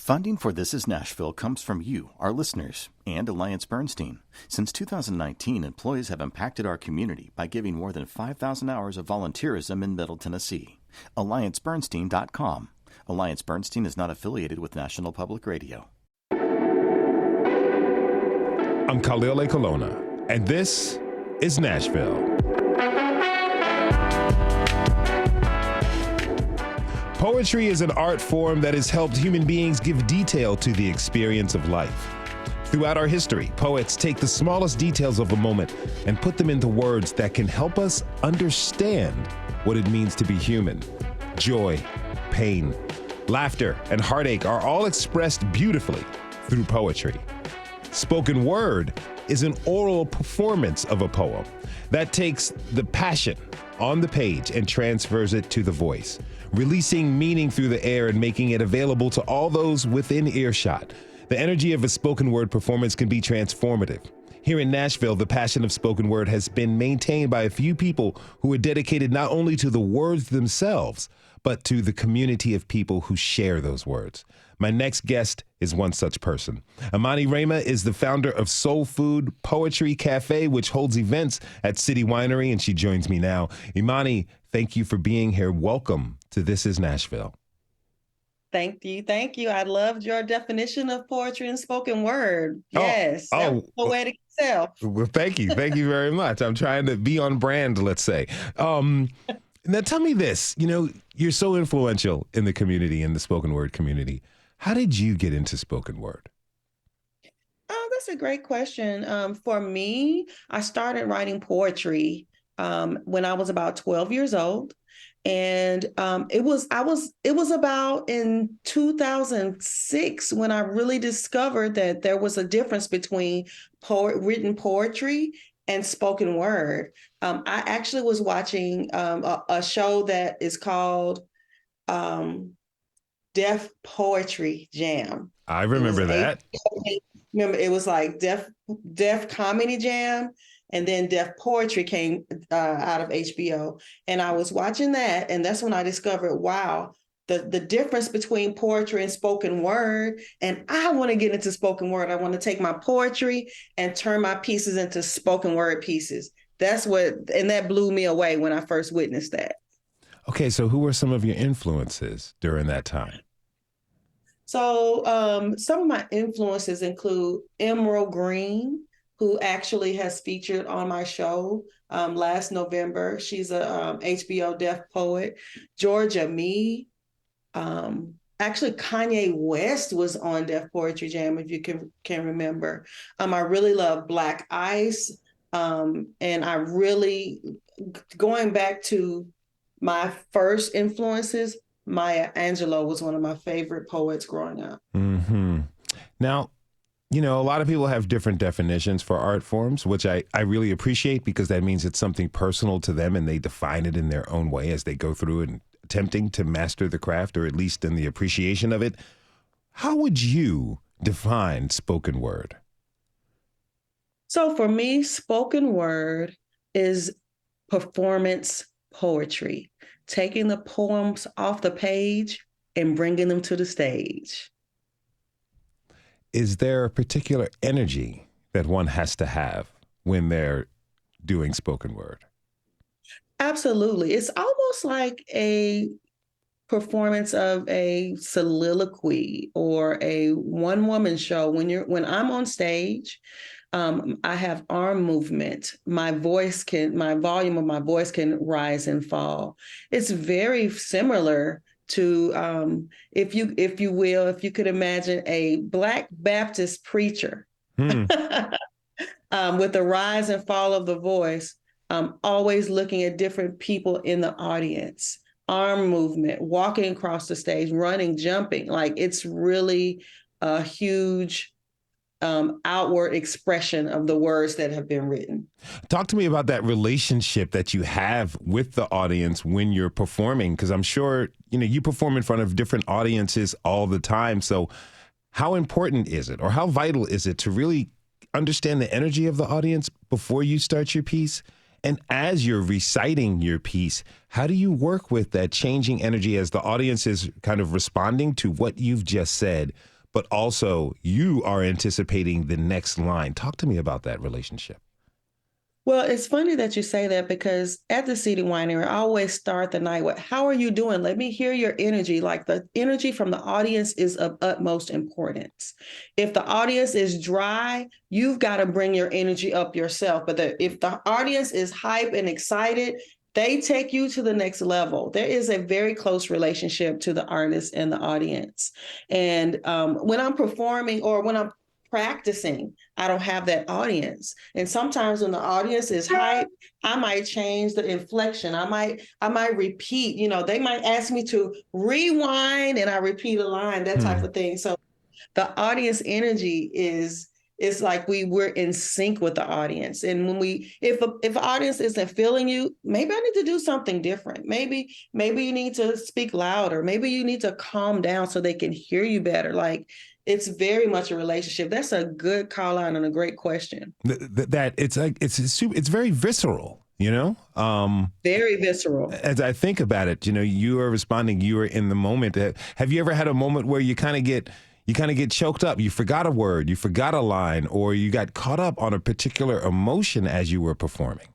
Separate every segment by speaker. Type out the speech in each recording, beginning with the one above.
Speaker 1: Funding for This Is Nashville comes from you, our listeners, and Alliance Bernstein. Since 2019, employees have impacted our community by giving more than 5,000 hours of volunteerism in Middle Tennessee. AllianceBernstein.com. Alliance Bernstein is not affiliated with National Public Radio.
Speaker 2: I'm Khalil Colonna, and this is Nashville. Poetry is an art form that has helped human beings give detail to the experience of life. Throughout our history, poets take the smallest details of a moment and put them into words that can help us understand what it means to be human. Joy, pain, laughter, and heartache are all expressed beautifully through poetry. Spoken word is an oral performance of a poem that takes the passion on the page and transfers it to the voice, releasing meaning through the air and making it available to all those within earshot. The energy of a spoken word performance can be transformative. Here in Nashville, the passion of spoken word has been maintained by a few people who are dedicated not only to the words themselves, but to the community of people who share those words. My next guest is one such person. Imani Rama is the founder of Soul Food Poetry Cafe, which holds events at City Winery, and she joins me now. Imani, thank you for being here. Welcome to This Is Nashville.
Speaker 3: Thank you. Thank you. I loved your definition of poetry and spoken word. Yes. Poetic itself.
Speaker 2: Well, thank you. Thank you very much. I'm trying to be on brand, let's say. Now tell me this, you're so influential in the community, in the spoken word community. How did you get into spoken word?
Speaker 3: Oh, that's a great question. For me, I started writing poetry when I was about 12 years old. And it was about in 2006 when I really discovered that there was a difference between written poetry and spoken word. I actually was watching a show that is called Deaf Poetry Jam.
Speaker 2: I remember that.
Speaker 3: Remember, it was like Deaf Comedy Jam, and then Deaf Poetry came out of HBO. And I was watching that, and that's when I discovered, wow, the difference between poetry and spoken word. And I want to get into spoken word. I want to take my poetry and turn my pieces into spoken word pieces. And that blew me away when I first witnessed that.
Speaker 2: Okay, so who were some of your influences during that time?
Speaker 3: So some of my influences include Emerald Green, who actually has featured on my show last November. She's a HBO deaf poet. Georgia Me. Actually, Kanye West was on Deaf Poetry Jam, if you can remember. I really love Black Ice. And I really, going back to my first influences, Maya Angelou was one of my favorite poets growing up.
Speaker 2: Mm-hmm. Now, a lot of people have different definitions for art forms, which I really appreciate because that means it's something personal to them and they define it in their own way as they go through it and attempting to master the craft, or at least in the appreciation of it. How would you define spoken word?
Speaker 3: So for me, spoken word is performance poetry, taking the poems off the page and bringing them to the stage.
Speaker 2: Is there a particular energy that one has to have when they're doing spoken word? Absolutely.
Speaker 3: It's almost like a performance of a soliloquy or a one-woman show. When I'm on stage, I have arm movement. My volume of my voice can rise and fall. It's very similar to, if you could imagine a Black Baptist preacher with the rise and fall of the voice, always looking at different people in the audience, arm movement, walking across the stage, running, jumping. Like, it's really a huge outward expression of the words that have been written.
Speaker 2: Talk to me about that relationship that you have with the audience when you're performing, because I'm sure, you perform in front of different audiences all the time. So how important is it, or how vital is it to really understand the energy of the audience before you start your piece? And as you're reciting your piece, how do you work with that changing energy as the audience is kind of responding to what you've just said, but also you are anticipating the next line. Talk to me about that relationship.
Speaker 3: Well, it's funny that you say that because at the City Winery, I always start the night with, how are you doing? Let me hear your energy. Like the energy from the audience is of utmost importance. If the audience is dry, you've got to bring your energy up yourself. But if the audience is hype and excited, they take you to the next level. There is a very close relationship to the artist and the audience. And when I'm performing or when I'm practicing, I don't have that audience. And sometimes when the audience is hype, I might change the inflection. I might repeat, they might ask me to rewind and I repeat a line, that type of thing. So the audience energy it's like we're in sync with the audience. And when if an audience isn't feeling you, maybe I need to do something different. Maybe you need to speak louder. Maybe you need to calm down so they can hear you better. Like, it's very much a relationship. That's a good call out and a great question.
Speaker 2: That it's very visceral,
Speaker 3: Very visceral.
Speaker 2: As I think about it, you are responding, you are in the moment. Have you ever had a moment where you kind of get choked up? You forgot a word, you forgot a line, or you got caught up on a particular emotion as you were performing?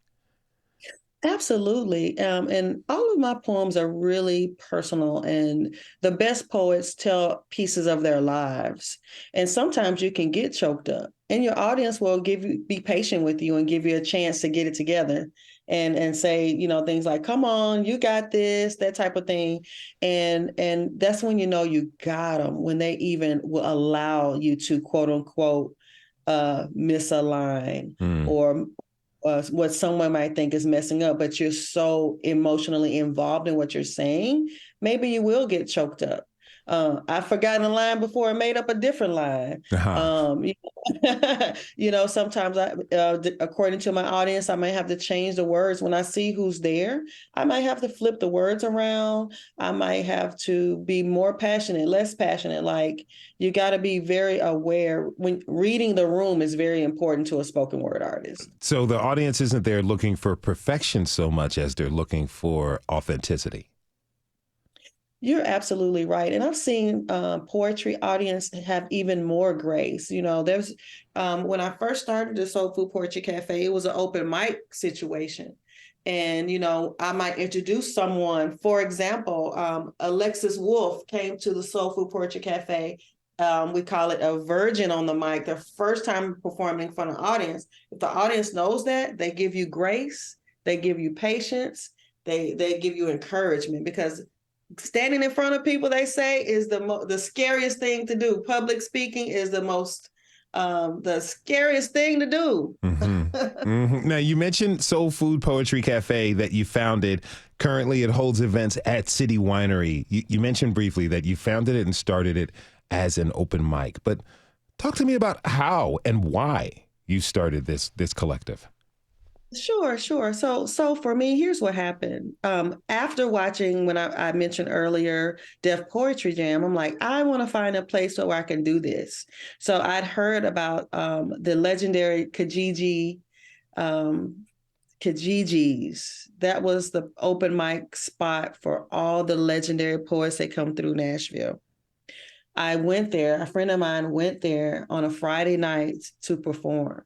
Speaker 3: Absolutely. And all of my poems are really personal, and the best poets tell pieces of their lives. And sometimes you can get choked up, and your audience will be patient with you and give you a chance to get it together and say, things like, come on, you got this, that type of thing. And that's when you got them, when they even will allow you to quote unquote miss a line or what someone might think is messing up, but you're so emotionally involved in what you're saying, maybe you will get choked up. I've forgotten a line before and made up a different line. Sometimes according to my audience, I might have to change the words. When I see who's there, I might have to flip the words around. I might have to be more passionate, less passionate. Like, you got to be very aware. When reading the room is very important to a spoken word artist.
Speaker 2: So the audience isn't there looking for perfection so much as they're looking for authenticity.
Speaker 3: You're absolutely right. And I've seen poetry audience have even more grace. There's when I first started the Soul Food Poetry Cafe, it was an open mic situation. And, I might introduce someone. For example, Alexis Wolf came to the Soul Food Poetry Cafe. We call it a virgin on the mic, the first time performing in front of the audience. If the audience knows that, they give you grace, they give you patience, they give you encouragement, because standing in front of people, they say, is the scariest thing to do. Public speaking is the scariest thing to do.
Speaker 2: Now, you mentioned Soul Food Poetry Cafe that you founded. Currently, it holds events at City Winery. You mentioned briefly that you founded it and started it as an open mic. But talk to me about how and why you started this collective.
Speaker 3: Sure. So for me, here's what happened. After watching, when I mentioned earlier, Def Poetry Jam, I'm like, I want to find a place where I can do this. So I'd heard about the legendary Kijiji's. That was the open mic spot for all the legendary poets that come through Nashville. I went there. A friend of mine went there on a Friday night to perform.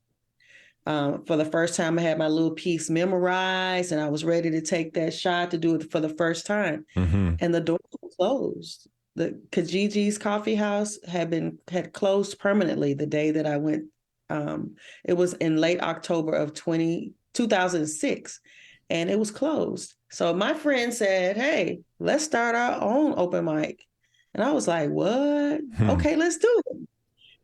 Speaker 3: For the first time, I had my little piece memorized, and I was ready to take that shot to do it for the first time. And the door was closed. The Kijiji's Coffee House had closed permanently the day that I went. It was in late October of 2006, and it was closed. So my friend said, "Hey, let's start our own open mic." And I was like, "What? Okay, let's do it."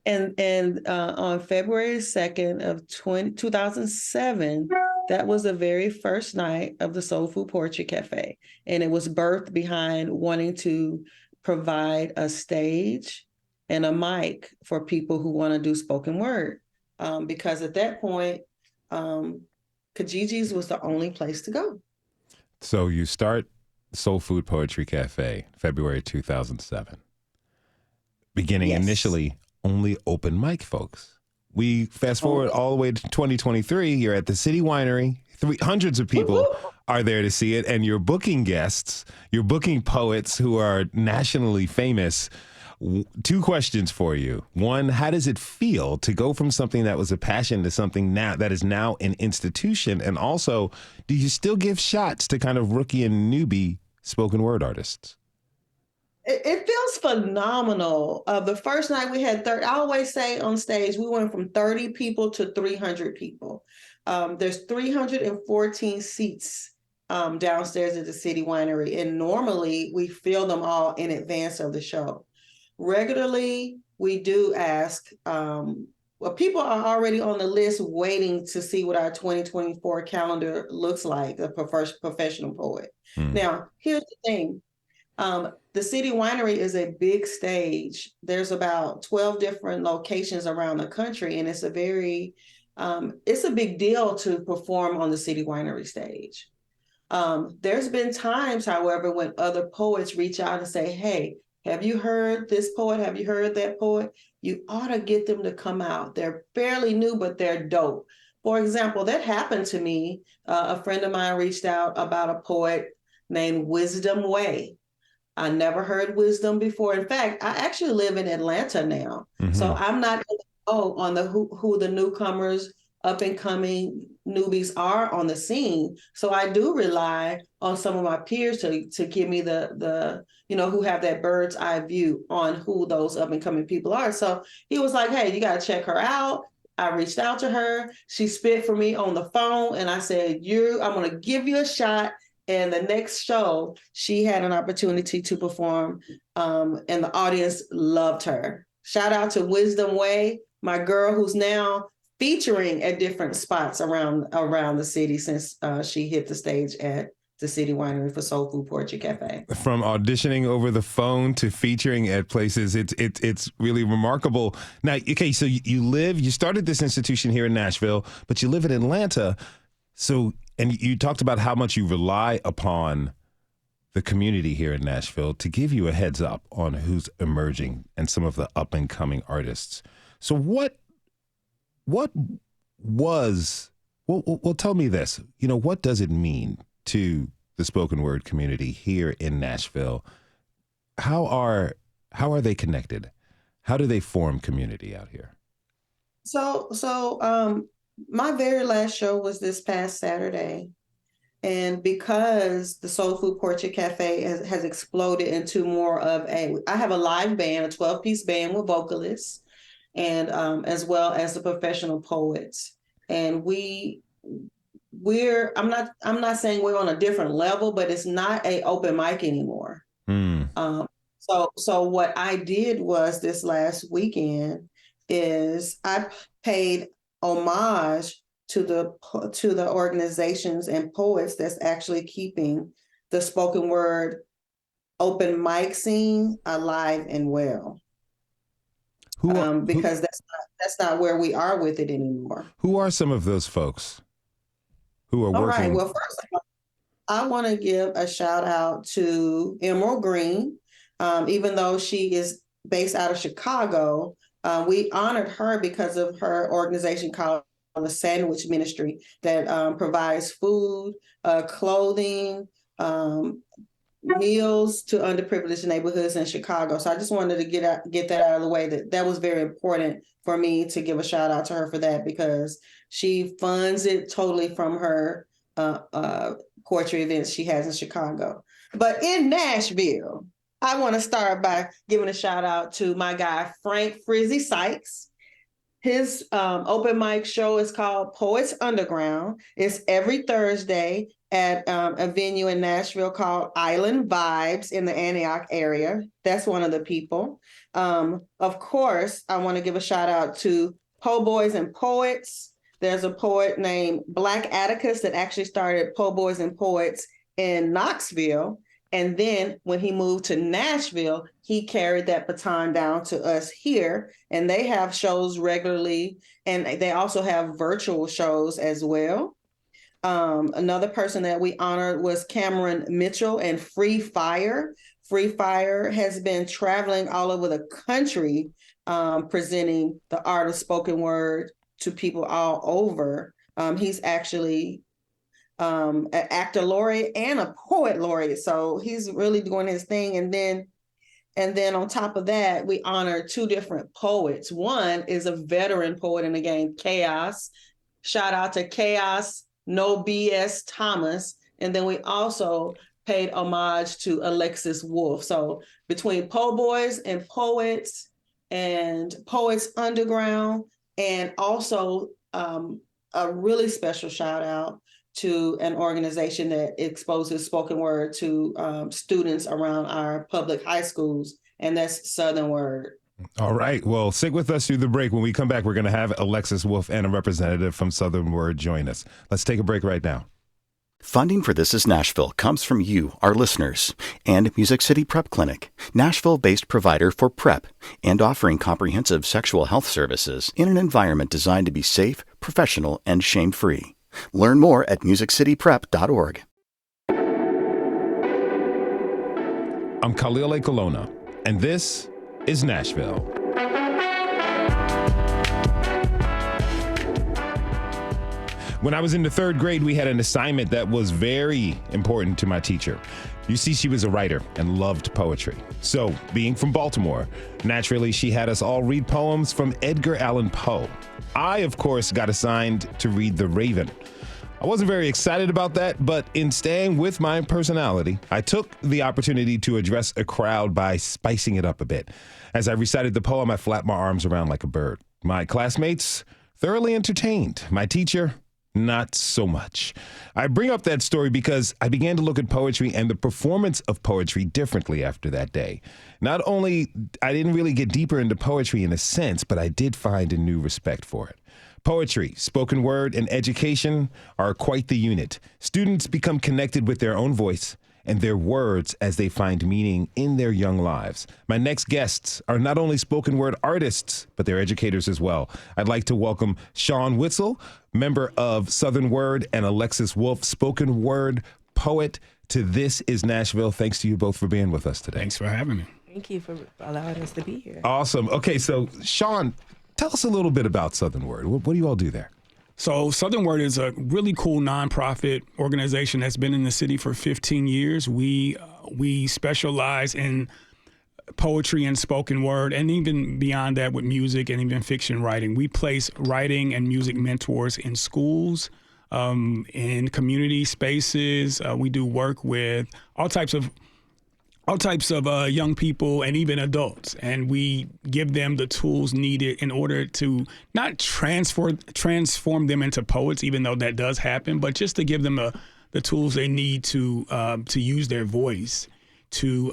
Speaker 3: And on February 2nd of 2007, that was the very first night of the Soul Food Poetry Cafe. And it was birthed behind wanting to provide a stage and a mic for people who want to do spoken word. Because at that point, Kijiji's was the only place to go.
Speaker 2: So you start Soul Food Poetry Cafe, February 2007. Beginning initially only open mic, folks. We fast forward all the way to 2023. You're at the City Winery. Hundreds of people are there to see it, and you're booking guests. You're booking poets who are nationally famous. Two questions for you. One, how does it feel to go from something that was a passion to something now that is now an institution? And also, do you still give shots to kind of rookie and newbie spoken word artists?
Speaker 3: It feels phenomenal. The first night we had 30, I always say on stage, we went from 30 people to 300 people. There's 314 seats downstairs at the City Winery, and normally we fill them all in advance of the show. Regularly, we do ask, people are already on the list waiting to see what our 2024 calendar looks like, a professional poet. Now, here's the thing. The City Winery is a big stage. There's about 12 different locations around the country, and it's a big deal to perform on the City Winery stage. There's been times, however, when other poets reach out and say, hey, have you heard this poet? Have you heard that poet? You ought to get them to come out. They're fairly new, but they're dope. For example, that happened to me. A friend of mine reached out about a poet named Wisdom Way. I never heard Wisdom before. In fact, I actually live in Atlanta now. So I'm not on who the newcomers, up and coming newbies are on the scene. So I do rely on some of my peers to give me the who have that bird's eye view on who those up and coming people are. So he was like, hey, you got to check her out. I reached out to her. She spit for me on the phone, and I said, I'm going to give you a shot. And the next show, she had an opportunity to perform, and the audience loved her. Shout out to Wisdom Way, my girl, who's now featuring at different spots around the city since she hit the stage at the City Winery for Soul Food Portrait Cafe.
Speaker 2: From auditioning over the phone to featuring at places, it's really remarkable. Now, okay, so you started this institution here in Nashville, but you live in Atlanta, and you talked about how much you rely upon the community here in Nashville to give you a heads up on who's emerging and some of the up and coming artists. So what tell me this, what does it mean to the spoken word community here in Nashville? How are they connected? How do they form community out here?
Speaker 3: So my very last show was this past Saturday. And because the Soul Food Portrait Cafe has exploded into more of I have a live band, a 12-piece band with vocalists, and as well as the professional poets. And I'm not saying we're on a different level, but it's not an open mic anymore. So what I did was this last weekend is I paid homage to the organizations and poets that's actually keeping the spoken word open mic scene alive and well. Because that's not where we are with it anymore.
Speaker 2: Who are some of those folks who are working? All right.
Speaker 3: Well, first of all, I want to give a shout out to Emerald Green. Even though she is based out of Chicago, we honored her because of her organization called the Sandwich Ministry that provides food, clothing, meals to underprivileged neighborhoods in Chicago. So I just wanted to get that out of the way. That was very important for me to give a shout out to her for that, because she funds it totally from her poetry events she has in Chicago. But in Nashville, I want to start by giving a shout out to my guy, Frank Frizzy Sykes. His open mic show is called Poets Underground. It's every Thursday at a venue in Nashville called Island Vibes in the Antioch area. That's one of the people. Of course, I want to give a shout out to Po Boys and Poets. There's a poet named Black Atticus that actually started Po Boys and Poets in Knoxville. And then when he moved to Nashville, he carried that baton down to us here. And they have shows regularly. And they also have virtual shows as well. Another person that we honored was Cameron Mitchell and Free Fire. Free Fire has been traveling all over the country, presenting the art of spoken word to people all over. He's actually an actor laureate and a poet laureate. So he's really doing his thing. And then And then on top of that, we honor two different poets. One is a veteran poet in the game, Chaos. Shout out to Chaos, No BS Thomas. And then we also paid homage to Alexis Wolf. So between Po' Boys and Poets Underground, and also a really special shout out to an organization that exposes spoken word to students around our public high schools, and that's Southern Word.
Speaker 2: All right. Well, stick with us through the break. When we come back, we're going to have Alexis Wolf and a representative from Southern Word join us. Let's take a break right now.
Speaker 1: Funding for This Is Nashville comes from you, our listeners, and Music City Prep Clinic, Nashville-based provider for PrEP and offering comprehensive sexual health services in an environment designed to be safe, professional, and shame-free. Learn more at musiccityprep.org.
Speaker 2: I'm Khalil A. Colonna, and this is Nashville. When I was in the third grade, we had an assignment that was very important to my teacher. You see, she was a writer and loved poetry. So, being from Baltimore, naturally, she had us all read poems from Edgar Allan Poe. I, of course, got assigned to read The Raven. I wasn't very excited about that, but in staying with my personality, I took the opportunity to address a crowd by spicing it up a bit. As I recited the poem, I flapped my arms around like a bird. My classmates, thoroughly entertained. My teacher, not so much. I bring up that story because I began to look at poetry and the performance of poetry differently after that day. Not only I didn't really get deeper into poetry in a sense, but I did find a new respect for it. Poetry, spoken word, and education are quite the unit. Students become connected with their own voice and their words as they find meaning in their young lives. My next guests are not only spoken word artists, but they're educators as well. I'd like to welcome Sean Witzel, member of Southern Word, and Alexis Wolf, spoken word poet, to This Is Nashville. Thanks to you both for being with us today.
Speaker 4: Thanks for having me.
Speaker 5: Thank you for allowing us to be here.
Speaker 2: Awesome. Okay, so Sean, tell us a little bit about Southern Word. What do you all do there?
Speaker 4: So Southern Word is a really cool nonprofit organization that's been in the city for 15 years. We specialize in poetry and spoken word, and even beyond that with music and even fiction writing. We place writing and music mentors in schools, in community spaces. We do work with all types of young people and even adults, and we give them the tools needed in order to not transform them into poets, even though that does happen, but just to give them the tools they need to use their voice, to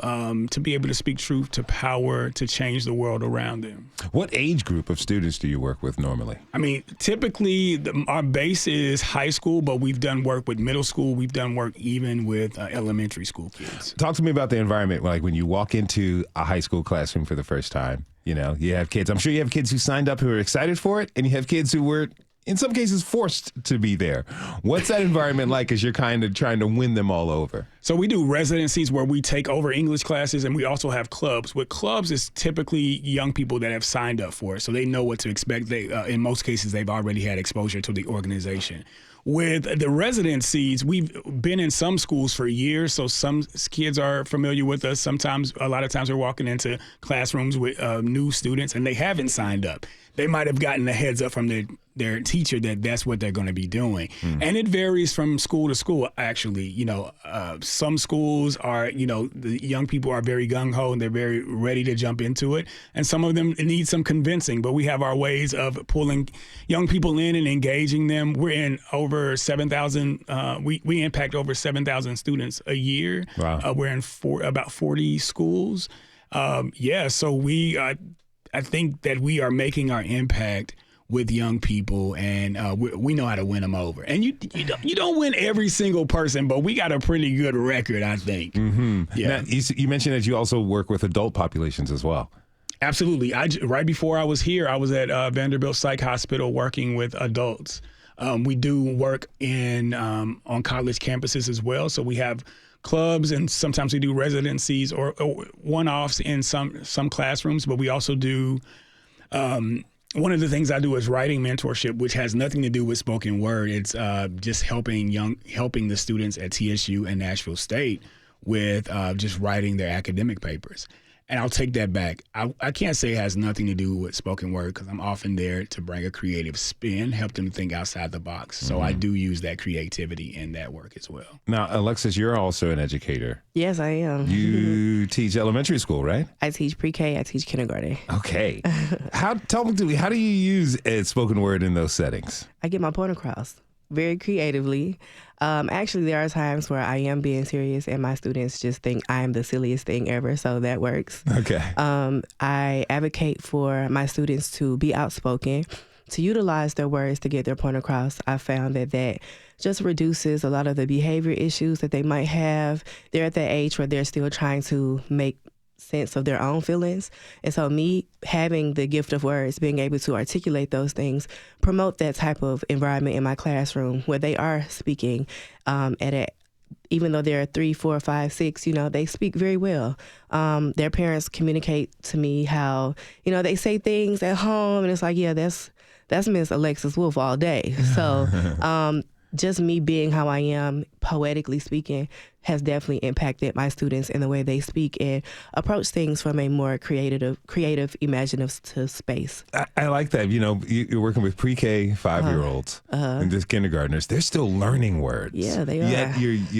Speaker 4: be able to speak truth to power, to change the world around them.
Speaker 2: What age group of students do you work with normally?
Speaker 4: I mean, typically our base is high school, but we've done work with middle school. We've done work even with elementary school kids.
Speaker 2: Talk to me about the environment, like when you walk into a high school classroom for the first time. You know, you have kids. I'm sure you have kids who signed up who are excited for it, and you have kids who were, in some cases, forced to be there. What's that environment like as you're kind of trying to win them all over?
Speaker 4: So we do residencies where we take over English classes, and we also have clubs. With clubs, it's typically young people that have signed up for it, so they know what to expect. They, in most cases, they've already had exposure to the organization. With the residencies, we've been in some schools for years, so some kids are familiar with us. Sometimes, a lot of times, we're walking into classrooms with new students, and they haven't signed up. They might have gotten a heads up from their teacher that that's what they're going to be doing. And it varies from school to school, actually. You know, some schools are, you know, the young people are very gung-ho and they're very ready to jump into it. And some of them need some convincing, but we have our ways of pulling young people in and engaging them. We're in over 7,000, we impact over 7,000 students a year.
Speaker 2: Wow.
Speaker 4: We're in about 40 schools. So I think that we are making our impact with young people, and we know how to win them over. And you don't win every single person, but we got a pretty good record, I think.
Speaker 2: Mm-hmm.
Speaker 4: Yeah.
Speaker 2: Now, you mentioned that you also work with adult populations as well.
Speaker 4: Absolutely. Right before I was here, I was at Vanderbilt Psych Hospital working with adults. We do work on college campuses as well, so we have clubs, and sometimes we do residencies or one-offs in some classrooms, but we also do one of the things I do is writing mentorship, which has nothing to do with spoken word. It's just helping the students at TSU and Nashville State with just writing their academic papers. And I'll take that back. I can't say it has nothing to do with spoken word because I'm often there to bring a creative spin, help them think outside the box. So I do use that creativity in that work as well.
Speaker 2: Now, Alexis, you're also an educator.
Speaker 5: Yes, I am.
Speaker 2: You teach elementary school, right?
Speaker 5: I teach pre-K. I teach kindergarten.
Speaker 2: Okay. Tell me, how do you use spoken word in those settings?
Speaker 5: I get my point across very creatively. Actually, there are times where I am being serious and my students just think I am the silliest thing ever, so that works.
Speaker 2: Okay.
Speaker 5: I advocate for my students to be outspoken, to utilize their words to get their point across. I found that just reduces a lot of the behavior issues that they might have. They're at that age where they're still trying to make sense of their own feelings. And so me having the gift of words, being able to articulate those things, promote that type of environment in my classroom where they are speaking even though they're 3, 4, 5, 6, they speak very well. Their parents communicate to me how, they say things at home and it's like, yeah, that's Miss Alexis Wolf all day. So just me being how I am, poetically speaking, has definitely impacted my students in the way they speak and approach things from a more creative, imaginative space.
Speaker 2: I like that. You're working with pre-K 5-year-olds and just kindergartners. They're still learning words.
Speaker 5: Yeah, they are.
Speaker 2: Yet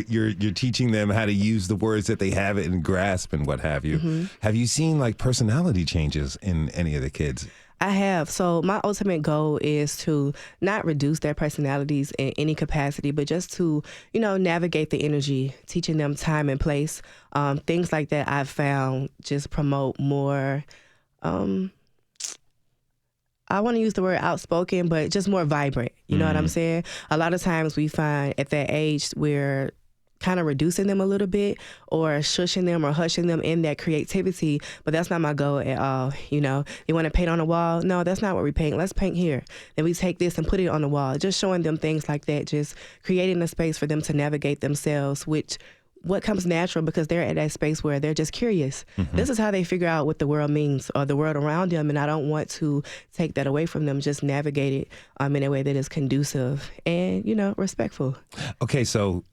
Speaker 2: you're teaching them how to use the words that they have and grasp and what have you. Mm-hmm. Have you seen like personality changes in any of the kids?
Speaker 5: I have. So my ultimate goal is to not reduce their personalities in any capacity, but just to, navigate the energy, teaching them time and place. Things like that I've found just promote more, I want to use the word outspoken, but just more vibrant. You know what I'm saying? A lot of times we find at that age we're kind of reducing them a little bit or shushing them or hushing them in that creativity, but that's not my goal at all. You want to paint on a wall? No, that's not what we paint. Let's paint here. Then we take this and put it on the wall. Just showing them things like that, just creating a space for them to navigate themselves, what comes natural because they're at that space where they're just curious. Mm-hmm. This is how they figure out what the world means or the world around them, and I don't want to take that away from them. Just navigate it in a way that is conducive and, respectful.
Speaker 2: Okay, so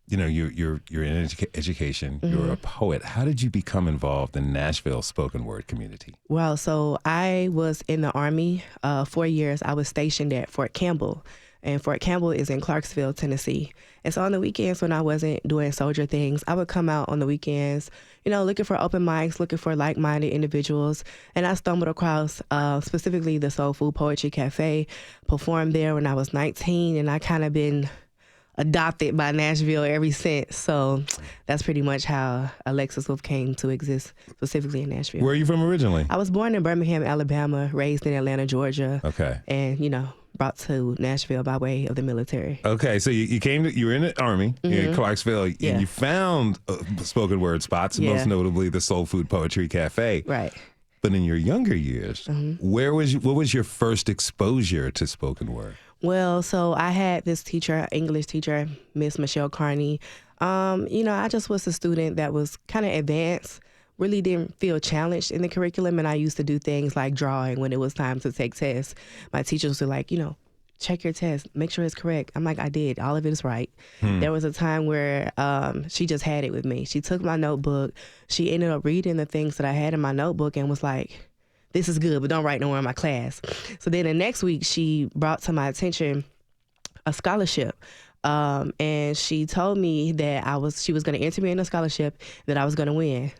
Speaker 2: you're in education, you're a poet. How did you become involved in Nashville spoken word community?
Speaker 5: Well, so I was in the Army 4 years. I was stationed at Fort Campbell, and Fort Campbell is in Clarksville, Tennessee. And so on the weekends when I wasn't doing soldier things, I would come out on the weekends, looking for open mics, looking for like-minded individuals. And I stumbled across specifically the Soul Food Poetry Cafe, performed there when I was 19, and I kind of been adopted by Nashville ever since. So that's pretty much how Alexis Wolf came to exist, specifically in Nashville.
Speaker 2: Where are you from originally?
Speaker 5: I was born in Birmingham, Alabama, raised in Atlanta, Georgia. Okay. And, brought to Nashville by way of the military.
Speaker 2: Okay, so you were in the Army in Clarksville, and you found spoken word spots, most notably the Soul Food Poetry Cafe.
Speaker 5: Right.
Speaker 2: But in your younger years, what was your first exposure to spoken word?
Speaker 5: Well, so I had this teacher, English teacher, Miss Michelle Carney. I just was a student that was kind of advanced, really didn't feel challenged in the curriculum. And I used to do things like drawing when it was time to take tests. My teachers were like, check your test, make sure it's correct. I'm like, I did. All of it is right. There was a time where she just had it with me. She took my notebook. She ended up reading the things that I had in my notebook and was like, this is good, but don't write nowhere in my class. So then the next week, she brought to my attention a scholarship. And she told me that she was going to enter me in a scholarship, that I was going to win.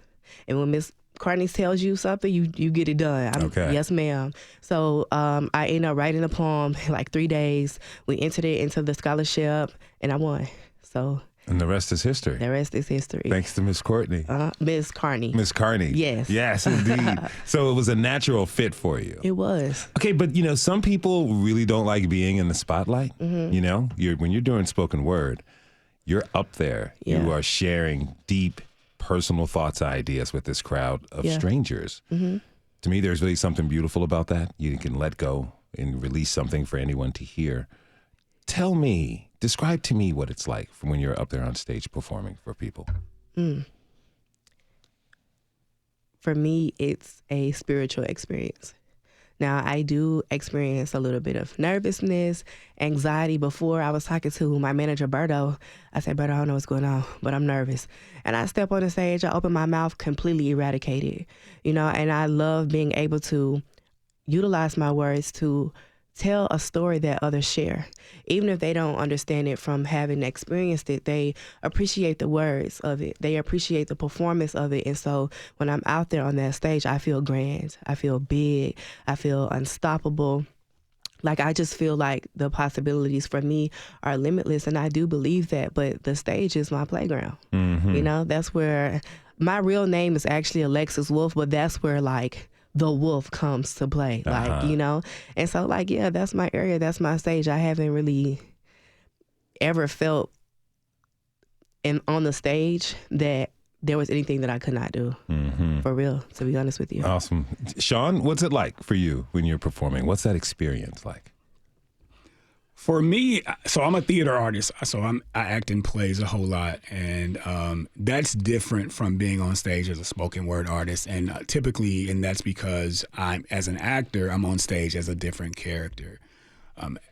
Speaker 5: And when Miss Carney tells you something, you get it done.
Speaker 2: Okay.
Speaker 5: Yes, ma'am. So I ended up writing a poem in like 3 days. We entered it into the scholarship, and I won.
Speaker 2: And the rest is history.
Speaker 5: The rest is history.
Speaker 2: Thanks to Miss Courtney.
Speaker 5: Miss Carney.
Speaker 2: Miss Carney.
Speaker 5: Yes.
Speaker 2: Yes, indeed. So it was a natural fit for you.
Speaker 5: It was.
Speaker 2: Okay, but some people really don't like being in the spotlight. Mm-hmm. When you're doing spoken word, you're up there. Yeah. You are sharing deep, personal thoughts, ideas with this crowd of strangers. Mm-hmm. To me, there's really something beautiful about that. You can let go and release something for anyone to hear. Describe to me what it's like from when you're up there on stage performing for people.
Speaker 5: For me, it's a spiritual experience. Now, I do experience a little bit of nervousness, anxiety. Before I was talking to my manager, Berto. I said, Berto, I don't know what's going on, but I'm nervous. And I step on the stage, I open my mouth, completely eradicated, and I love being able to utilize my words to tell a story that others share. Even if they don't understand it from having experienced it, they appreciate the words of it. They appreciate the performance of it. And so when I'm out there on that stage, I feel grand. I feel big. I feel unstoppable. Like, I just feel like the possibilities for me are limitless, and I do believe that, but the stage is my playground. That's where my real name is actually Alexis Wolf, but that's where, like, the wolf comes to play, and so, like, yeah, that's my area, that's my stage. I haven't really ever felt on the stage that there was anything that I could not do, for real, to be honest with you.
Speaker 2: Awesome. Sean, what's it like for you when you're performing? What's that experience like?
Speaker 4: For me, so I'm a theater artist, so I act in plays a whole lot, and that's different from being on stage as a spoken word artist. And typically, and that's because as an actor, I'm on stage as a different character.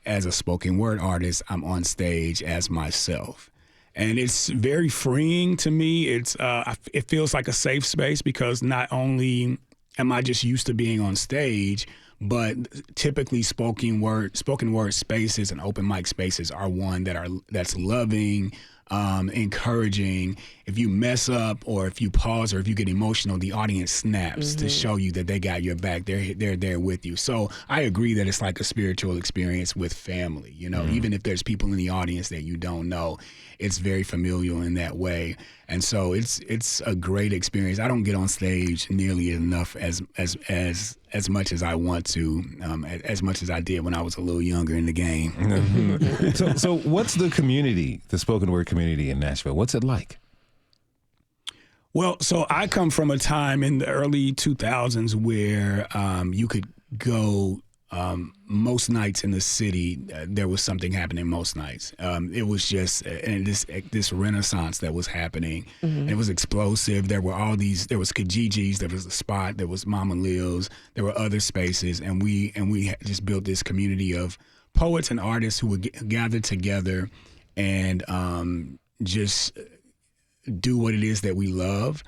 Speaker 4: As a spoken word artist, I'm on stage as myself. And it's very freeing to me. It feels like a safe space, because not only am I just used to being on stage, but typically spoken word spaces and open mic spaces are one that's loving, encouraging. If you mess up, or if you pause, or if you get emotional, the audience snaps to show you that they got your back. They're there with you. So I agree that it's like a spiritual experience with family. Even if there's people in the audience that you don't know, it's very familial in that way. And so it's a great experience. I don't get on stage nearly enough as much as I want to, as much as I did when I was a little younger in the game.
Speaker 2: So what's the community, the spoken word community in Nashville? What's it like?
Speaker 4: Well, so I come from a time in the early 2000s where you could go most nights in the city. There was something happening most nights. It was just this renaissance that was happening. And it was explosive. There were there was Kijiji's, there was The Spot, there was Mama Lil's, there were other spaces, and we just built this community of poets and artists who would gather together and just do what it is that we love.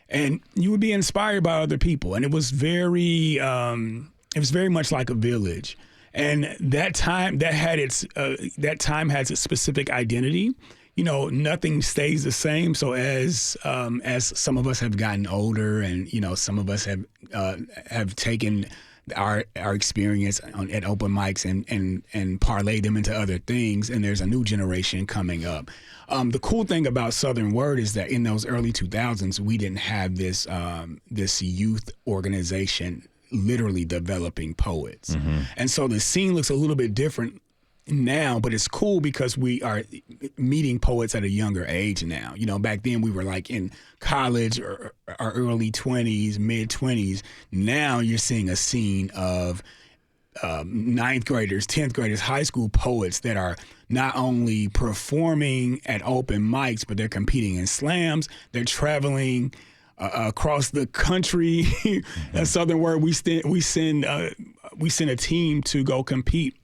Speaker 4: And you would be inspired by other people. And it was very much like a village. And that time has a specific identity. Nothing stays the same. So as some of us have gotten older, and some of us have taken our experience at open mics and parlay them into other things, and there's a new generation coming up. The cool thing about Southern Word is that in those early 2000s, we didn't have this youth organization literally developing poets. And so the scene looks a little bit different now, but it's cool because we are meeting poets at a younger age now. Back then we were like in college or our early 20s, mid 20s. Now you're seeing a scene of ninth graders, 10th graders, high school poets that are not only performing at open mics, but they're competing in slams. They're traveling across the country. At Southern Word, we send a team to go compete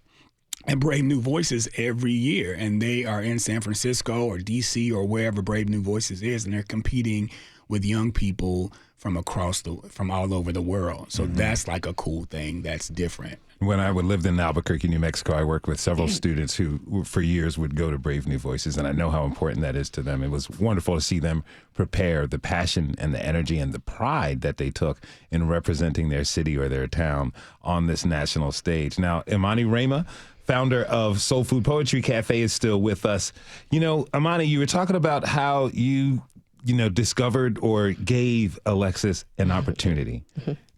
Speaker 4: at Brave New Voices every year, and they are in San Francisco or DC or wherever Brave New Voices is, and they're competing with young people from all over the world. So that's like a cool thing that's different.
Speaker 2: When I lived in Albuquerque, New Mexico, I worked with several students who, for years, would go to Brave New Voices, and I know how important that is to them. It was wonderful to see them prepare, the passion and the energy and the pride that they took in representing their city or their town on this national stage. Now, Imani Rama, founder of Soul Food Poetry Cafe, is still with us. Imani, you were talking about how you discovered or gave Alexis an opportunity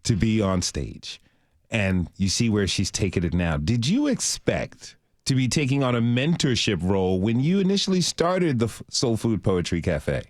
Speaker 2: to be on stage. And you see where she's taken it now. Did you expect to be taking on a mentorship role when you initially started the Soul Food Poetry Cafe?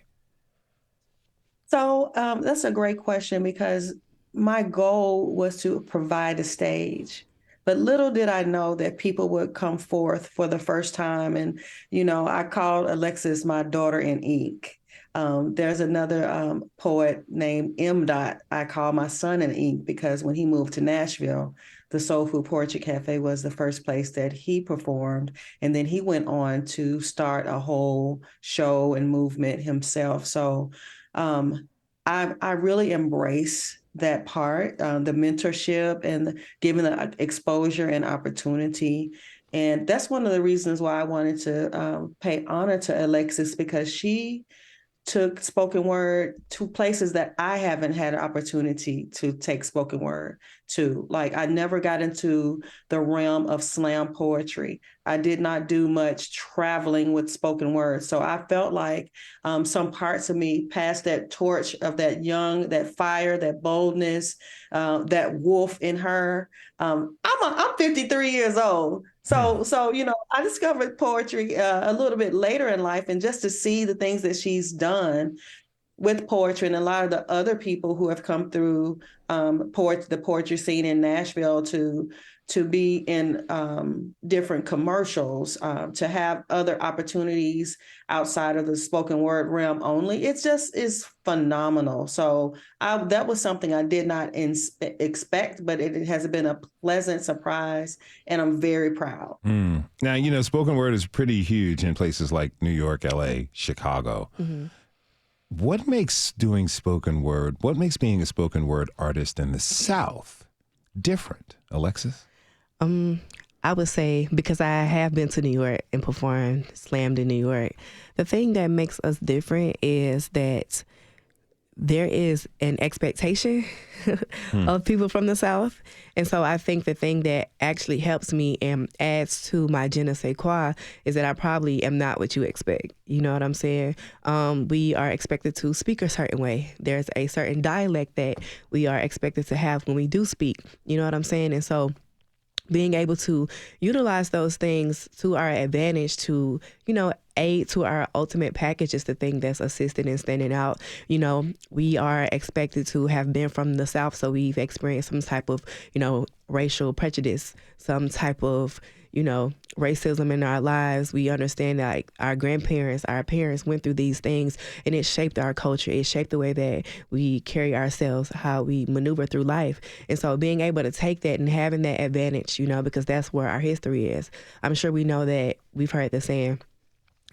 Speaker 3: So that's a great question, because my goal was to provide a stage. But little did I know that people would come forth for the first time. And, I called Alexis my daughter in ink. There's another poet named M. I call my son in ink, because when he moved to Nashville, the Soul Food Poetry Cafe was the first place that he performed. And then he went on to start a whole show and movement himself. So I really embrace that part, the mentorship and giving the exposure and opportunity. And that's one of the reasons why I wanted to pay honor to Alexis, because she took spoken word to places that I haven't had an opportunity to take spoken word to. Like, I never got into the realm of slam poetry. I did not do much traveling with spoken word. So I felt like some parts of me passed that torch of that young, that fire, that boldness, that wolf in her. I'm 53 years old. So, I discovered poetry a little bit later in life, and just to see the things that she's done with poetry and a lot of the other people who have come through the poetry scene in Nashville to be in different commercials, to have other opportunities outside of the spoken word realm only. It just is phenomenal. So that was something I did not expect, but it has been a pleasant surprise, and I'm very proud.
Speaker 2: Now, spoken word is pretty huge in places like New York, LA, Chicago.
Speaker 5: Mm-hmm.
Speaker 2: What makes being a spoken word artist in the South different, Alexis?
Speaker 5: I would say, because I have been to New York and performed, slammed in New York, the thing that makes us different is that there is an expectation of people from the South. And so I think the thing that actually helps me and adds to my je ne sais quoi is that I probably am not what you expect. You know what I'm saying? We are expected to speak a certain way. There's a certain dialect that we are expected to have when we do speak. You know what I'm saying? And so being able to utilize those things to our advantage to, aid to our ultimate package is the thing that's assisting and standing out. We are expected to have been from the South, so we've experienced some type of, racial prejudice, some type of, racism in our lives. We understand that our grandparents, our parents went through these things, and it shaped our culture. It shaped the way that we carry ourselves, how we maneuver through life. And so being able to take that and having that advantage, because that's where our history is. I'm sure we know that we've heard the saying,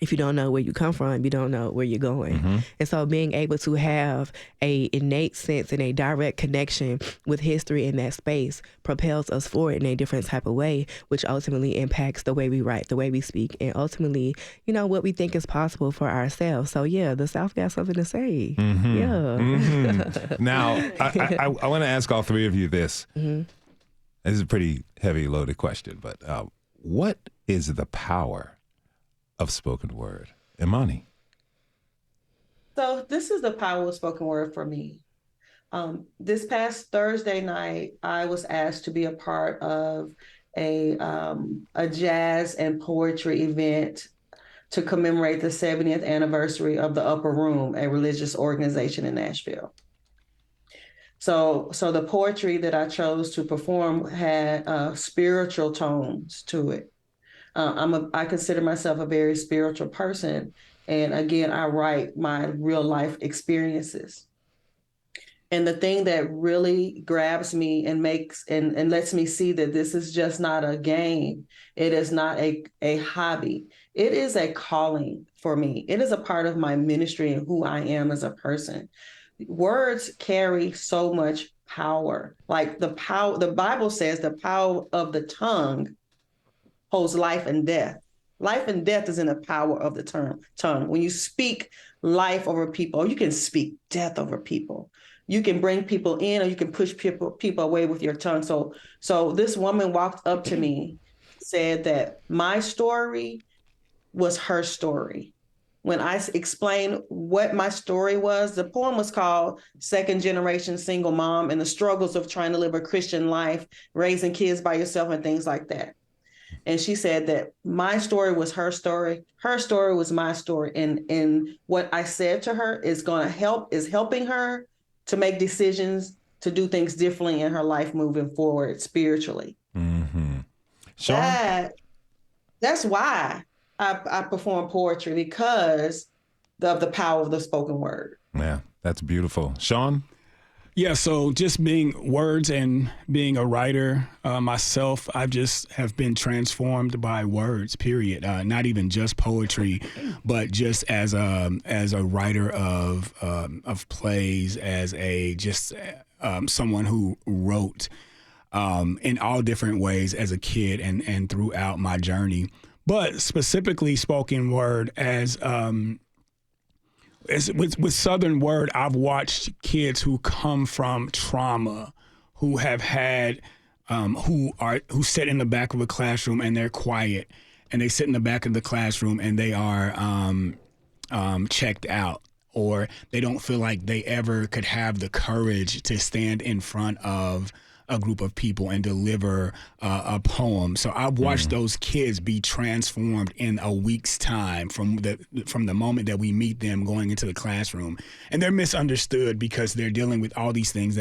Speaker 5: if you don't know where you come from, you don't know where you're going. Mm-hmm. And so being able to have a innate sense and a direct connection with history in that space propels us forward in a different type of way, which ultimately impacts the way we write, the way we speak, and ultimately, what we think is possible for ourselves. So yeah, the South got something to say.
Speaker 2: Mm-hmm.
Speaker 5: Yeah.
Speaker 2: Mm-hmm. Now, I want to ask all three of you this. Mm-hmm. This is a pretty heavy loaded question, but what is the power of spoken word? Imani.
Speaker 3: So this is the power of spoken word for me. This past Thursday night, I was asked to be a part of a jazz and poetry event to commemorate the 70th anniversary of the Upper Room, a religious organization in Nashville. So the poetry that I chose to perform had spiritual tones to it. I consider myself a very spiritual person. And again, I write my real life experiences. And the thing that really grabs me and makes and lets me see that this is just not a game. It is not a hobby. It is a calling for me. It is a part of my ministry and who I am as a person. Words carry so much power. Like the Bible says the power of the tongue holds life and death. Life and death is in the power of the tongue. When you speak life over people, you can speak death over people. You can bring people in, or you can push people away with your tongue. So this woman walked up to me, said that my story was her story. When I explained what my story was, the poem was called Second Generation Single Mom and the Struggles of Trying to Live a Christian Life, Raising Kids by Yourself and things like that. And she said that my story was her story was my story. And what I said to her is helping her to make decisions to do things differently in her life moving forward spiritually.
Speaker 2: Mm-hmm. Char?
Speaker 3: That's why I perform poetry, because of the power of the spoken word.
Speaker 2: Yeah, that's beautiful. Sean?
Speaker 4: Yeah, so just being words and being a writer myself, I just have been transformed by words, period. Not even just poetry, but just as a writer of plays, as someone who wrote in all different ways as a kid and throughout my journey. But specifically spoken word with Southern Word, I've watched kids who come from trauma, who have had, who sit in the back of a classroom and they're quiet, and they sit in the back of the classroom and they are checked out, or they don't feel like they ever could have the courage to stand in front of a group of people and deliver a poem. So I've watched those kids be transformed in a week's time from the moment that we meet them going into the classroom. And they're misunderstood because they're dealing with all these things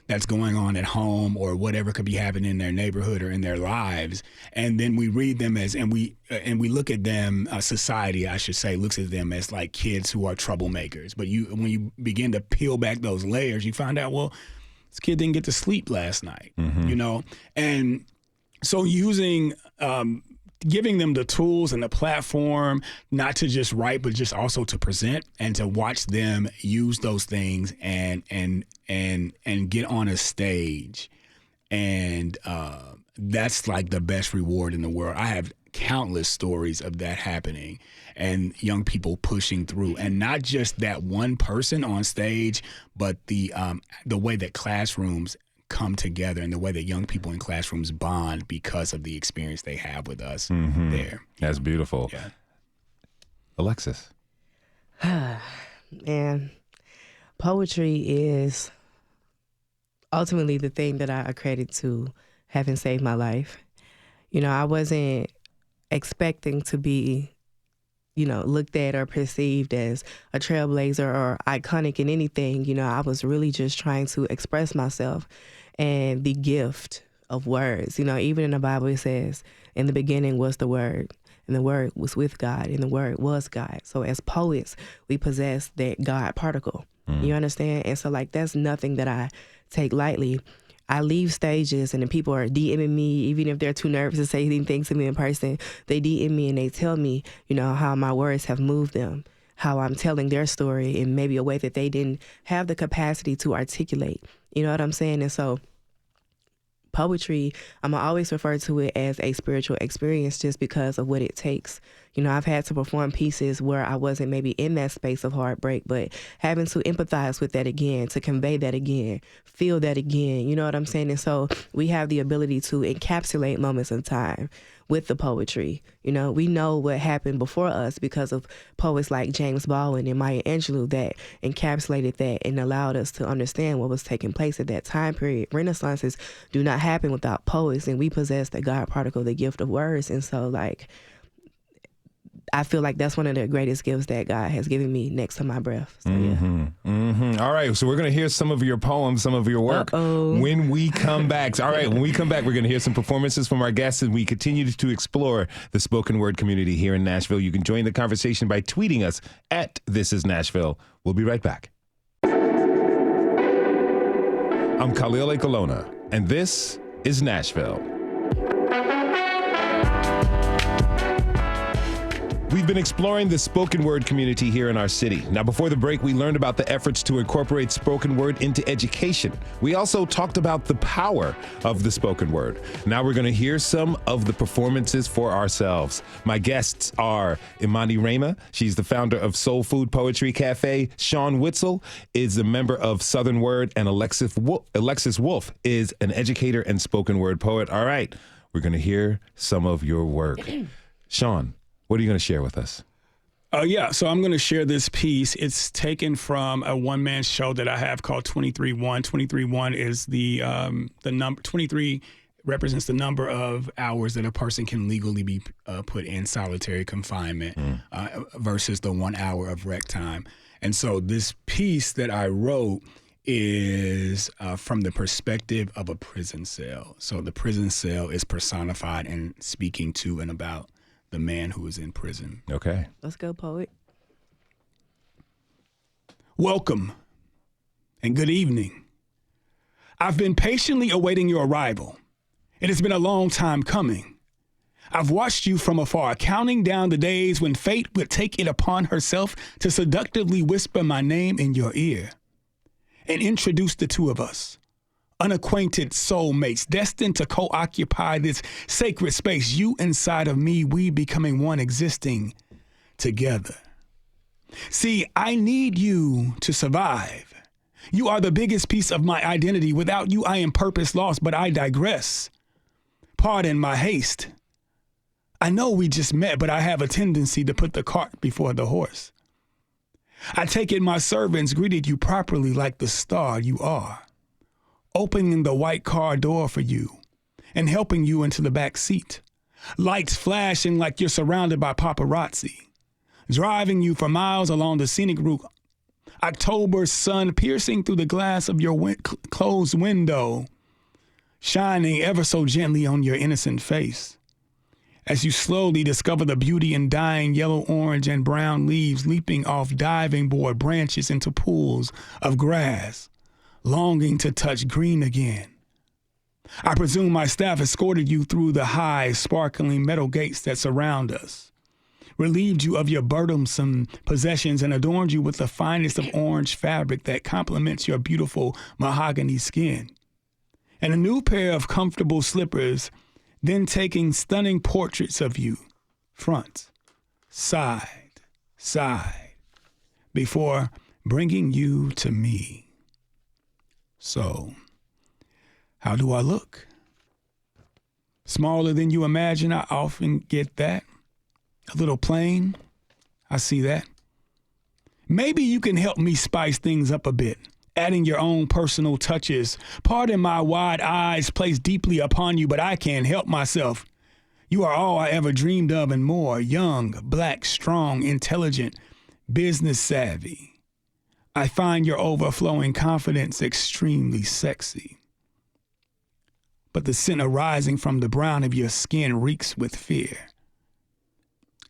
Speaker 4: that's going on at home or whatever could be happening in their neighborhood or in their lives. And then we read them and we look at them, society, I should say, looks at them as like kids who are troublemakers. But when you begin to peel back those layers, you find out, well, this kid didn't get to sleep last night, And so giving them the tools and the platform, not to just write, but just also to present and to watch them use those things and get on a stage. And that's like the best reward in the world. I have countless stories of that happening and young people pushing through, and not just that one person on stage, but the way that classrooms come together and the way that young people in classrooms bond because of the experience they have with us there.
Speaker 2: That's beautiful.
Speaker 4: Yeah.
Speaker 2: Alexis.
Speaker 5: And poetry is ultimately the thing that I credit to having saved my life. I wasn't expecting to be looked at or perceived as a trailblazer or iconic in anything. I was really just trying to express myself and the gift of words. Even in the Bible it says, in the beginning was the Word, and the Word was with God, and the Word was God. So as poets, we possess that God particle. You understand? And so that's nothing that I take lightly. I leave stages and then people are DMing me, even if they're too nervous to say anything to me in person. They DM me and they tell me, how my words have moved them, how I'm telling their story in maybe a way that they didn't have the capacity to articulate. You know what I'm saying? And so poetry, I'm always refer to it as a spiritual experience just because of what it takes. I've had to perform pieces where I wasn't maybe in that space of heartbreak, but having to empathize with that again, to convey that again, feel that again, you know what I'm saying? And so we have the ability to encapsulate moments of time with the poetry. We know what happened before us because of poets like James Baldwin and Maya Angelou that encapsulated that and allowed us to understand what was taking place at that time period. Renaissances do not happen without poets, and we possess the God particle, the gift of words. And so I feel like that's one of the greatest gifts that God has given me next to my breath. So,
Speaker 2: All right. So we're going to hear some of your poems, some of your work when we come back. All right. When we come back, we're going to hear some performances from our guests, and we continue to explore the spoken word community here in Nashville. You can join the conversation by tweeting us at This Is Nashville. We'll be right back. I'm Khalil Colonna, and this is Nashville. We've been exploring the spoken word community here in our city. Now, before the break, we learned about the efforts to incorporate spoken word into education. We also talked about the power of the spoken word. Now we're going to hear some of the performances for ourselves. My guests are Imani Rama. She's the founder of Soul Food Poetry Cafe. Sean Witzel is a member of Southern Word, and Alexis Wolf is an educator and spoken word poet. All right, we're going to hear some of your work. Sean, what are you going to share with us?
Speaker 4: So I'm going to share this piece. It's taken from a one-man show that I have called 23-1. 23-1 is the number. 23 represents the number of hours that a person can legally be put in solitary confinement versus the 1 hour of rec time. And so this piece that I wrote is from the perspective of a prison cell. So the prison cell is personified and speaking to and about the man who is in prison.
Speaker 2: Okay.
Speaker 5: Let's go, poet.
Speaker 4: Welcome and good evening I've been patiently awaiting your arrival. It has been a long time coming. I've watched you from afar, counting down the days when fate would take it upon herself to seductively whisper my name in your ear and introduce the two of us, unacquainted soulmates, destined to co-occupy this sacred space, you inside of me, we becoming one, existing together. See, I need you to survive. You are the biggest piece of my identity. Without you, I am purpose lost, but I digress. Pardon my haste. I know we just met, but I have a tendency to put the cart before the horse. I take it my servants greeted you properly like the star you are, opening the white car door for you and helping you into the back seat, lights flashing like you're surrounded by paparazzi, driving you for miles along the scenic route, October sun piercing through the glass of your closed window, shining ever so gently on your innocent face, as you slowly discover the beauty in dying yellow, orange, and brown leaves leaping off diving board branches into pools of grass, longing to touch green again. I presume my staff escorted you through the high, sparkling metal gates that surround us, relieved you of your burdensome possessions, and adorned you with the finest of orange fabric that complements your beautiful mahogany skin, and a new pair of comfortable slippers, then taking stunning portraits of you, front, side, before bringing you to me. So, how do I look? Smaller than you imagine, I often get that. A little plain, I see that. Maybe you can help me spice things up a bit, adding your own personal touches. Pardon my wide eyes placed deeply upon you, but I can't help myself. You are all I ever dreamed of and more. Young, black, strong, intelligent, business savvy. I find your overflowing confidence extremely sexy. But the scent arising from the brown of your skin reeks with fear.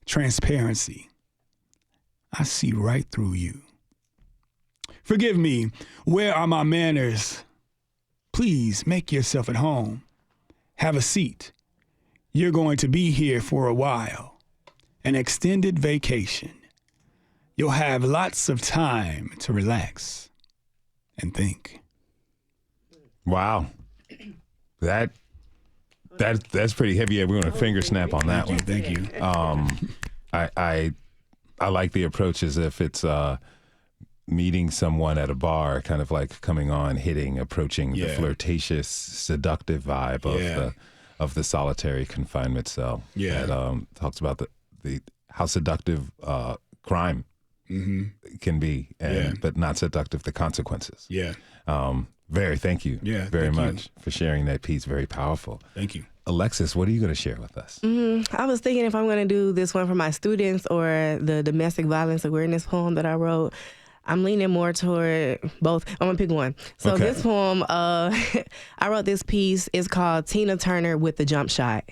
Speaker 4: Transparency. I see right through you. Forgive me, where are my manners? Please make yourself at home. Have a seat. You're going to be here for a while. An extended vacation. You'll have lots of time to relax and think.
Speaker 2: Wow. That's pretty heavy. Yeah, we're going to finger snap on that one.
Speaker 4: Thank you.
Speaker 2: I like the approach as if it's meeting someone at a bar, kind of like coming on, hitting, approaching the flirtatious, seductive vibe of the solitary confinement cell. Yeah, that talks about the how seductive crime can be, but not seductive the consequences. Yeah. Thank you very much for sharing that piece. Very powerful.
Speaker 4: Thank you.
Speaker 2: Alexis, what are you going to share with us?
Speaker 5: I was thinking if I'm going to do this one for my students or the domestic violence awareness poem that I wrote. I'm leaning more toward both. I'm going to pick one. So this poem, I wrote this piece. It's called Tina Turner with the Jump Shot.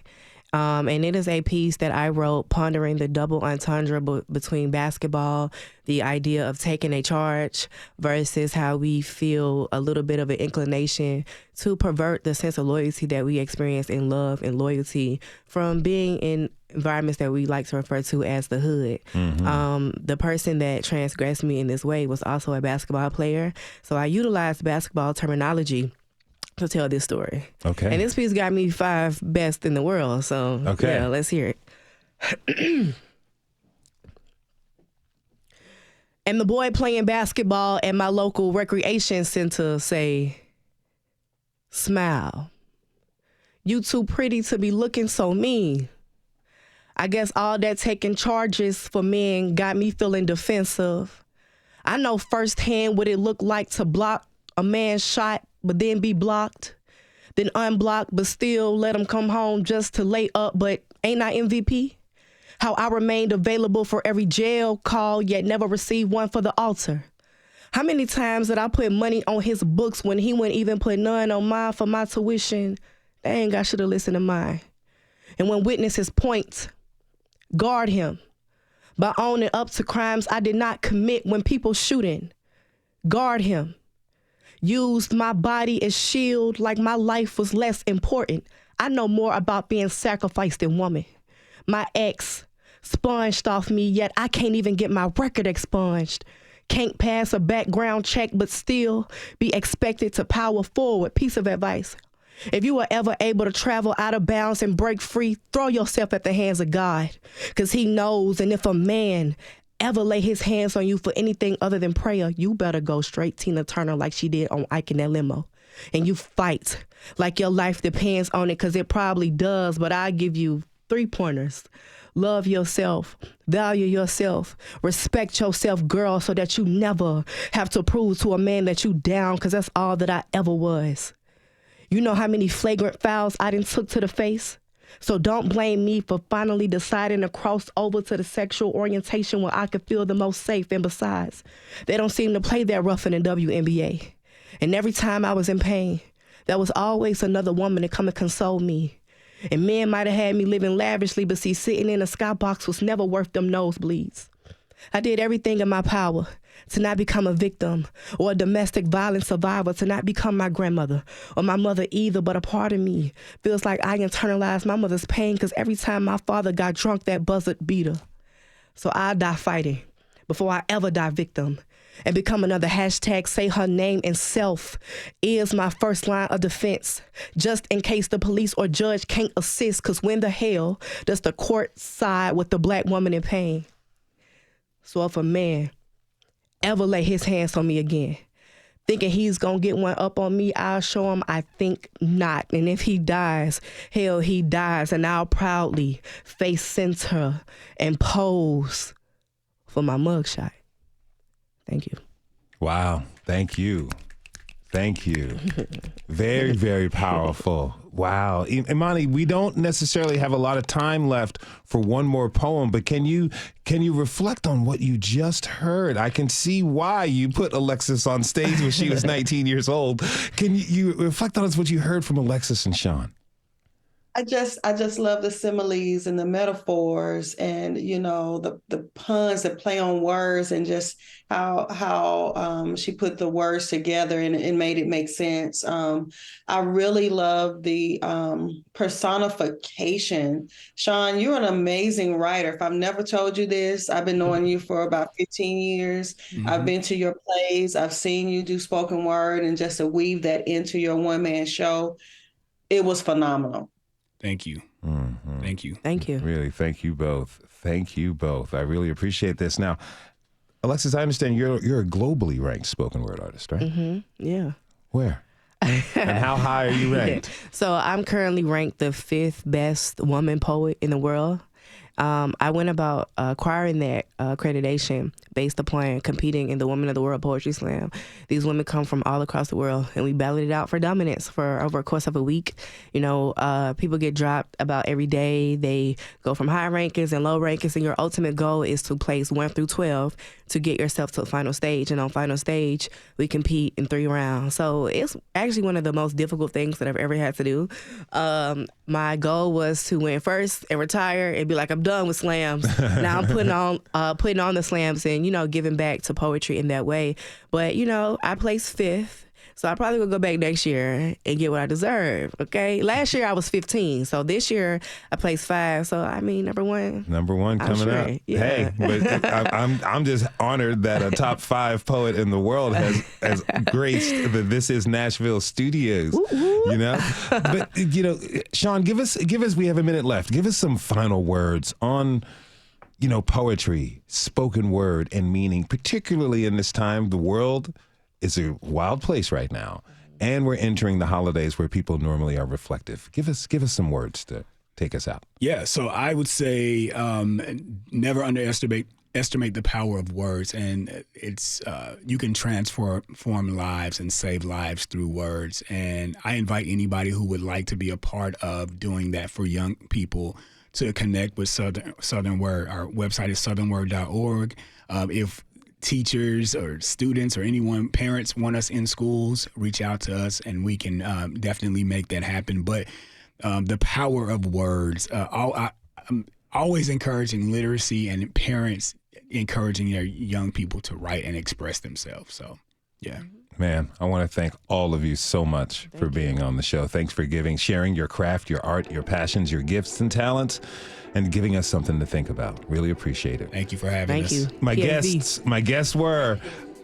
Speaker 5: And it is a piece that I wrote pondering the double entendre between basketball, the idea of taking a charge versus how we feel a little bit of an inclination to pervert the sense of loyalty that we experience in love and loyalty from being in environments that we like to refer to as the hood. The person that transgressed me in this way was also a basketball player. So I utilized basketball terminology to tell this story. Okay. And this piece got me 5 best in the world. So yeah, let's hear it. And the boy playing basketball at my local recreation center say, "Smile. You too pretty to be looking so mean. I guess all that taking charges for men got me feeling defensive. I know firsthand what it looked like to block a man's shot but then be blocked, then unblocked, but still let him come home just to lay up, but ain't I MVP? How I remained available for every jail call, yet never received one for the altar. How many times did I put money on his books when he wouldn't even put none on mine for my tuition? Dang, I should have listened to mine. And when witnesses point, guard him by owning up to crimes I did not commit when people shooting. Guard him. Used my body as shield like my life was less important. I know more about being sacrificed than woman. My ex sponged off me, yet I can't even get my record expunged. Can't pass a background check, but still be expected to power forward. Piece of advice. If you are ever able to travel out of bounds and break free, throw yourself at the hands of God, because he knows. And if a man ever lay his hands on you for anything other than prayer, you better go straight Tina Turner like she did on Ike in that limo. And you fight like your life depends on it, because it probably does. But I give you 3 pointers. Love yourself, value yourself, respect yourself, girl, so that you never have to prove to a man that you down, because that's all that I ever was. You know how many flagrant fouls I done took to the face? So don't blame me for finally deciding to cross over to the sexual orientation where I could feel the most safe. And besides, they don't seem to play that rough in the WNBA. And every time I was in pain, there was always another woman to come and console me. And men might have had me living lavishly, but see, sitting in a skybox was never worth them nosebleeds. I did everything in my power to not become a victim or a domestic violence survivor, to not become my grandmother or my mother either. But a part of me feels like I internalized my mother's pain, because every time my father got drunk, that buzzard beat her. So I'll die fighting before I ever die victim and become another hashtag say her name, and self is my first line of defense, just in case the police or judge can't assist, because when the hell does the court side with the black woman in pain? So if a man ever lay his hands on me again, thinking he's gonna get one up on me, I'll show him I think not. And if he dies, hell, he dies, and I'll proudly face center and pose for my mugshot. Thank you.
Speaker 2: Wow. Thank you. Thank you. Very, very powerful. Wow. Imani, we don't necessarily have a lot of time left for one more poem, but can you reflect on what you just heard? I can see why you put Alexis on stage when she was 19 years old. Can you reflect on what you heard from Alexis and Sean?
Speaker 3: I just love the similes and the metaphors, and the puns that play on words, and just how she put the words together and made it make sense. I really love the personification. Sean, you're an amazing writer. If I've never told you this, I've been knowing you for about 15 years. Mm-hmm. I've been to your plays. I've seen you do spoken word, and just to weave that into your one-man show, it was phenomenal.
Speaker 4: Thank you.
Speaker 2: Mm-hmm.
Speaker 4: Thank you.
Speaker 5: Thank you.
Speaker 2: Really, thank you both. Thank you both. I really appreciate this. Now, Alexis, I understand you're a globally ranked spoken word artist, right?
Speaker 5: Mm-hmm. Yeah.
Speaker 2: Where? And how high are you ranked?
Speaker 5: So I'm currently ranked the 5th best woman poet in the world. I went about acquiring that accreditation based upon competing in the Women of the World Poetry Slam. These women come from all across the world, and we battled it out for dominance for over a course of a week. People get dropped about every day. They go from high rankings and low rankings, and your ultimate goal is to place 1 through 12 to get yourself to the final stage. And on final stage, we compete in 3 rounds. So it's actually one of the most difficult things that I've ever had to do. My goal was to win first and retire and be like, I'm done with slams. Now I'm putting on the slams and, giving back to poetry in that way. But, I placed 5th. So I probably will go back next year and get what I deserve, okay? Last year I was 15, so this year I placed 5. So I mean, number one
Speaker 2: coming up.
Speaker 5: Yeah.
Speaker 2: Hey, but I'm just honored that a top 5 poet in the world has graced the This Is Nashville studios.
Speaker 5: Ooh.
Speaker 2: But Sean, give us. We have a minute left. Give us some final words on poetry, spoken word, and meaning, particularly in this time. The world is a wild place right now, and we're entering the holidays where people normally are reflective. Give us some words to take us out.
Speaker 4: Yeah, so I would say never underestimate the power of words, and it's you can transform lives and save lives through words. And I invite anybody who would like to be a part of doing that for young people to connect with Southern Word. Our website is southernword.org. If teachers or students or anyone, parents want us in schools, reach out to us and we can definitely make that happen. But the power of words, I'm always encouraging literacy and parents encouraging their young people to write and express themselves. So Yeah.
Speaker 2: Man, I want to thank all of you so much for being on the show. Thanks for sharing your craft, your art, your passions, your gifts and talents, and giving us something to think about. Really appreciate it.
Speaker 4: Thank you for having us.
Speaker 5: Thank you.
Speaker 2: My guests were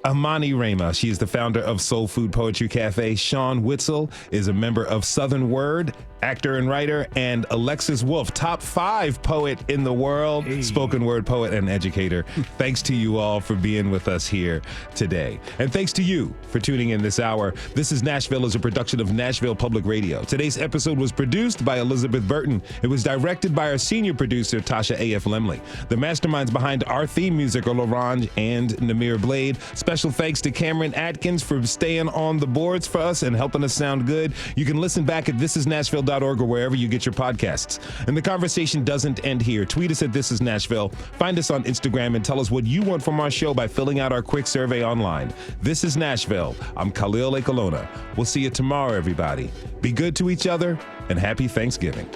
Speaker 2: Amani Rama. She is the founder of Soul Food Poetry Cafe. Sean Witzel is a member of Southern Word, actor and writer, and Alexis Wolf, top 5 poet in the world, spoken word poet and educator. Thanks to you all for being with us here today. And thanks to you for tuning in this hour. This is Nashville is a production of Nashville Public Radio. Today's episode was produced by Elizabeth Burton. It was directed by our senior producer, Tasha A.F. Lemley. The masterminds behind our theme music are Laurent and Namir Blade. Special thanks to Cameron Atkins for staying on the boards for us and helping us sound good. You can listen back at thisisnashville.org or wherever you get your podcasts. And the conversation doesn't end here. Tweet us at This Is Nashville. Find us on Instagram and tell us what you want from our show by filling out our quick survey online. This is Nashville. I'm Khalil Ekalona. We'll see you tomorrow, everybody. Be good to each other and happy Thanksgiving.